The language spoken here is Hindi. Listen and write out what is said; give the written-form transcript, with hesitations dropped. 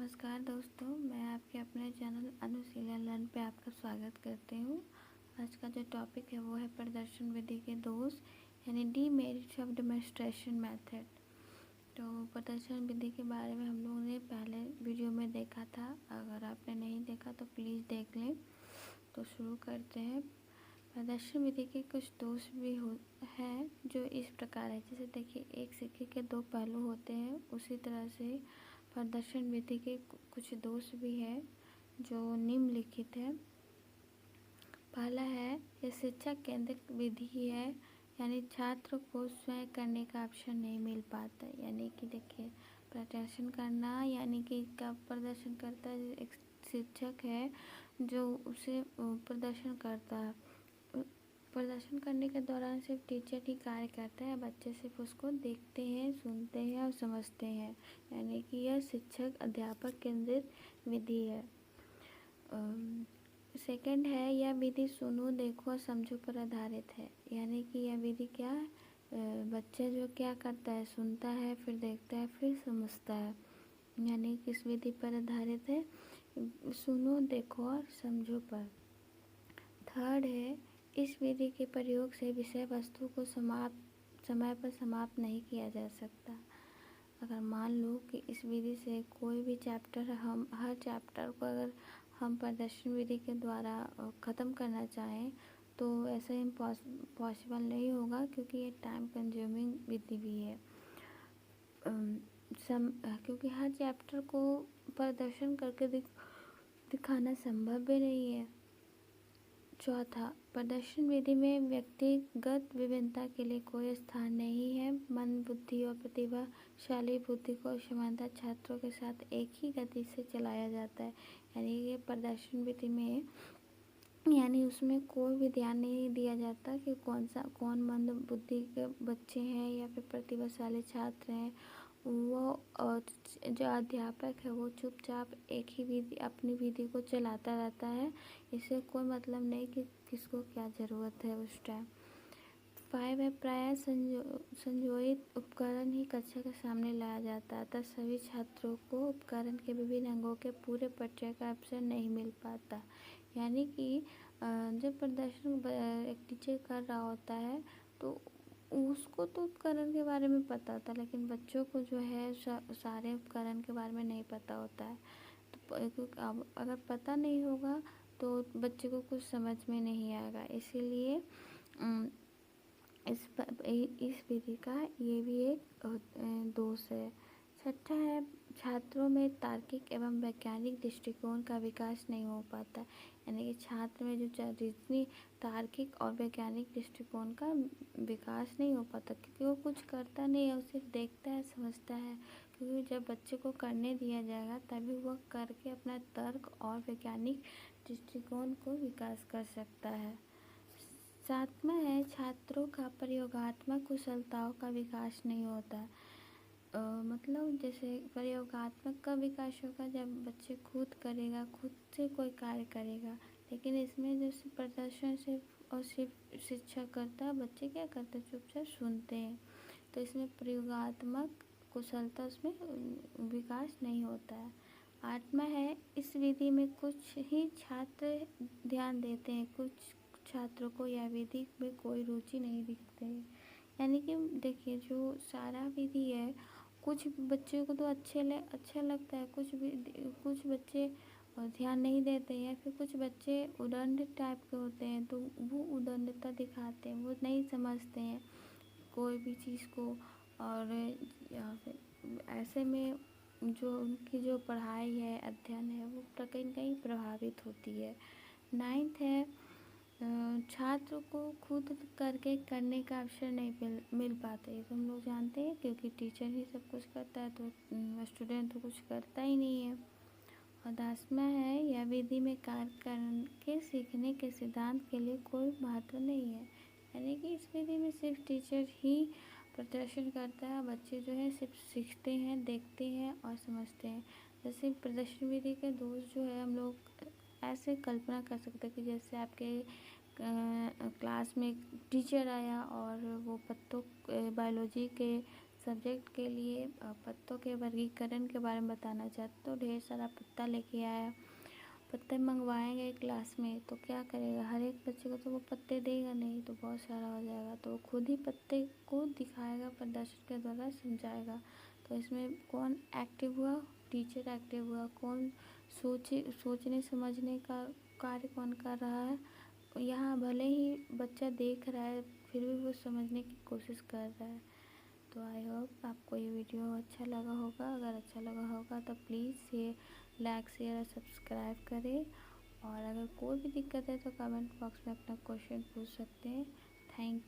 नमस्कार दोस्तों, मैं आपके अपने चैनल अनुशीला लर्न पे आपका स्वागत करती हूँ। आज का जो टॉपिक है वो है प्रदर्शन विधि के दोष यानी डीमेरिट्स ऑफ डेमोन्स्ट्रेशन मेथड। तो प्रदर्शन विधि के बारे में हम लोगों ने पहले वीडियो में देखा था। अगर आपने नहीं देखा तो प्लीज़ देख लें। तो शुरू करते हैं। प्रदर्शन विधि के कुछ दोष भी हैं जो इस प्रकार है। जैसे देखिए, एक सिक्के के दो पहलू होते हैं, उसी तरह से प्रदर्शन विधि के कुछ दोष भी है जो निम्नलिखित है। पहला है, ये शिक्षक केंद्रित विधि है, यानी छात्र को स्वयं करने का ऑप्शन नहीं मिल पाता। यानी कि देखिए, प्रदर्शन करना यानी कि कब प्रदर्शन करता है, एक शिक्षक है जो उसे प्रदर्शन करता है। प्रदर्शन करने के दौरान सिर्फ टीचर ही कार्य करता है, बच्चे सिर्फ उसको देखते हैं, सुनते हैं और समझते हैं। यानी कि यह शिक्षक अध्यापक केंद्रित विधि है। सेकंड है, यह विधि सुनो, देखो और समझो पर आधारित है। यानी कि यह विधि क्या है, बच्चा जो क्या करता है, सुनता है, फिर देखता है, फिर समझता है। यानी किस विधि पर आधारित है, सुनो, देखो और समझो पर। थर्ड है, इस विधि के प्रयोग से विषय वस्तु को समय पर समाप्त नहीं किया जा सकता। अगर मान लो कि इस विधि से कोई भी चैप्टर, हम हर चैप्टर को अगर हम प्रदर्शन विधि के द्वारा ख़त्म करना चाहें तो ऐसा पॉसिबल नहीं होगा, क्योंकि ये टाइम कंज्यूमिंग विधि भी है। क्योंकि हर चैप्टर को प्रदर्शन करके दिखाना संभव भी नहीं है। चौथा, प्रदर्शन विधि में व्यक्तिगत विभिन्नता के लिए कोई स्थान नहीं है। मंद बुद्धि और प्रतिभाशाली बुद्धि को समानता छात्रों के साथ एक ही गति से चलाया जाता है। यानी ये प्रदर्शन विधि में यानी उसमें कोई भी ध्यान नहीं दिया जाता कि कौन मंद बुद्धि के बच्चे हैं या फिर प्रतिभाशाली छात्र हैं। वो जो अध्यापक है वो चुपचाप एक ही विधि, अपनी विधि को चलाता रहता है। इससे कोई मतलब नहीं कि किसको क्या ज़रूरत है उस टाइम। 5 है, प्रायः संयोजित उपकरण ही कक्षा के सामने लाया जाता है, अतः सभी छात्रों को उपकरण के विभिन्न अंगों के पूरे परिचय का अवसर नहीं मिल पाता। यानी कि जब प्रदर्शन एक टीचर कर रहा होता है तो उसको तो उपकरण के बारे में पता होता है, लेकिन बच्चों को जो है सारे उपकरण के बारे में नहीं पता होता है। तो अगर पता नहीं होगा तो बच्चे को कुछ समझ में नहीं आएगा। इसीलिए इस विधि का ये भी एक दोष है। छठा है, छात्रों में तार्किक एवं वैज्ञानिक दृष्टिकोण का विकास नहीं हो पाता। यानी कि छात्र में जो जितनी तार्किक और वैज्ञानिक दृष्टिकोण का विकास नहीं हो पाता, क्योंकि वो कुछ करता नहीं है, वो सिर्फ देखता है, समझता है। क्योंकि जब बच्चे को करने दिया जाएगा तभी वह करके अपना तर्क और वैज्ञानिक दृष्टिकोण को विकास कर सकता है। सातवां है, छात्रों का प्रयोगात्मक कुशलताओं का विकास नहीं होता। मतलब जैसे प्रयोगात्मक का विकास होगा जब बच्चे खुद करेगा, खुद से कोई कार्य करेगा। लेकिन इसमें जैसे प्रदर्शन सिर्फ शिक्षक करता है, बच्चे क्या करते हैं, चुपचाप सुनते हैं। तो इसमें प्रयोगात्मक कुशलता उसमें विकास नहीं होता है। आठवां है, इस विधि में कुछ ही छात्र ध्यान देते हैं, कुछ छात्रों को यह विधि में कोई रुचि नहीं दिखती है। यानी कि देखिए, जो सारा विधि है, कुछ बच्चों को तो अच्छा लगता है, कुछ बच्चे ध्यान नहीं देते हैं, या फिर कुछ बच्चे उद्दंड टाइप के होते हैं तो वो उद्दंडता दिखाते हैं, वो नहीं समझते हैं कोई भी चीज़ को। और या फिर ऐसे में जो उनकी जो पढ़ाई है, अध्ययन है, वो कहीं ना कहीं प्रभावित होती है। 9th है, छात्र को खुद करने का अवसर नहीं मिल पाता। ये तो हम लोग जानते हैं, क्योंकि टीचर ही सब कुछ करता है तो स्टूडेंट तो कुछ करता ही नहीं है। और 10वां है, यह विधि में कार्य करके सीखने के सिद्धांत के लिए कोई महत्व नहीं है। यानी कि इस विधि में सिर्फ टीचर ही प्रदर्शन करता है, बच्चे जो है सिर्फ सीखते हैं, देखते हैं और समझते हैं। जैसे प्रदर्शन विधि के दोष जो है, हम लोग ऐसे कल्पना कर सकते हैं कि जैसे आपके क्लास में एक टीचर आया और वो बायोलॉजी के सब्जेक्ट के लिए पत्तों के वर्गीकरण के बारे में बताना चाहते तो ढेर सारा पत्ता लेके आया, पत्ते मंगवाएंगे क्लास में तो क्या करेगा, हर एक बच्चे को तो वो पत्ते देगा नहीं, तो बहुत सारा हो जाएगा, तो वो खुद ही पत्ते को दिखाएगा, प्रदर्शन के द्वारा समझाएगा। तो इसमें कौन एक्टिव हुआ, टीचर एक्टिव हुआ, कौन सोचने समझने का कार्य कौन कर रहा है। यहाँ भले ही बच्चा देख रहा है फिर भी वो समझने की कोशिश कर रहा है। तो आई होप आपको ये वीडियो अच्छा लगा होगा, अगर अच्छा लगा होगा तो प्लीज़ ये लाइक शेयर और सब्सक्राइब करें, और अगर कोई भी दिक्कत है तो कमेंट बॉक्स में अपना क्वेश्चन पूछ सकते हैं। Thank you.